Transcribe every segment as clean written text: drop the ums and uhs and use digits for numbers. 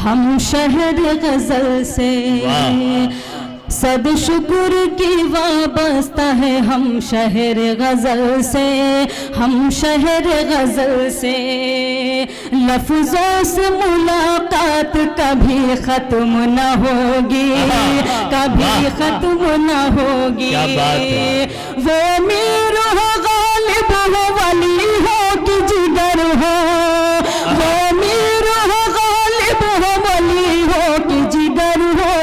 ہم شہر غزل سے صد شکر کی وابستہ ہے، ہم شہر غزل سے، ہم شہر غزل سے، لفظوں سے ملاقات کبھی ختم نہ ہوگی، کبھی ختم نہ ہوگی، وہ میر ہو غالب ہو ولی ہو کہ جگر ہو، وہ میر ہو غالب ہو ولی ہو کہ جگر ہو،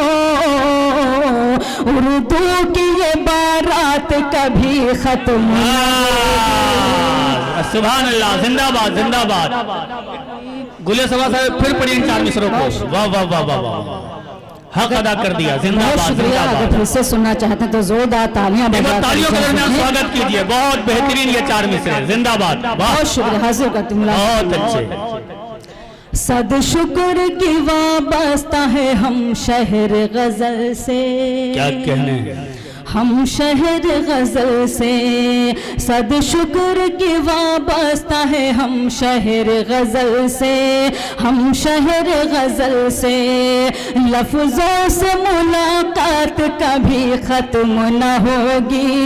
اردو کی یہ بارات کبھی ختم نہ ہوگی۔ سبحان اللہ، زندہ باد زندہ باد۔ گلے سبا صاحب پھر پڑھیں ان 4 مصروں کو۔ واہ واہ واہ واہ واہ، حق ادا کر دیا، زندہ بہت باد شکریہ۔ زندہ اگر باد۔ پھر سے سننا چاہتے ہیں تو زوردار تالیاں بجا کر تالیوں کے درمیان سواگت کیجئے، بہت بہترین یہ 4 مصرے، زندہ باد۔ بہت شکریہ، حاضر کرتی ہوں۔ بہت اچھے۔ صد شکر کی وابستہ ہے ہم شہر غزل سے، کیا کہنے ہیں، ہم شہر غزل سے، صد شکر کی وابستہ ہے ہم شہر غزل سے، ہم شہر غزل سے، لفظوں سے ملاقات کبھی ختم نہ ہوگی،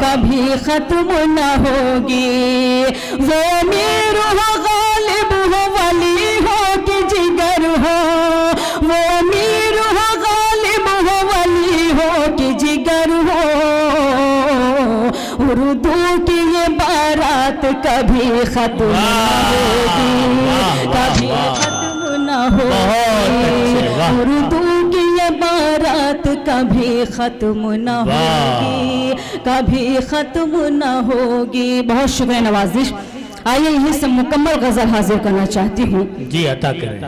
کبھی ختم نہ ہوگی، وہ میر ہو غالب ہو ولی ہو کہ جگر ہو، وہ میر ہو غالب ہو ولی ہو کہ جگر ہو، اردو کی یہ بارات کبھی ختم نہ ہوگی، کبھی ختم نہ ہوگی، اردو کی یہ بارات کبھی ختم نہ ہوگی، کبھی ختم نہ ہوگی۔ بہت شکریہ نوازش۔ آئیے یہیں سے مکمل غزل حاضر کرنا چاہتی ہوں۔ جی عطا کریں۔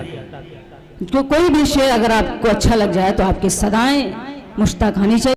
کوئی بھی شعر اگر آپ کو اچھا لگ جائے تو آپ کی صدائیں مشتاق ہونی چاہیے۔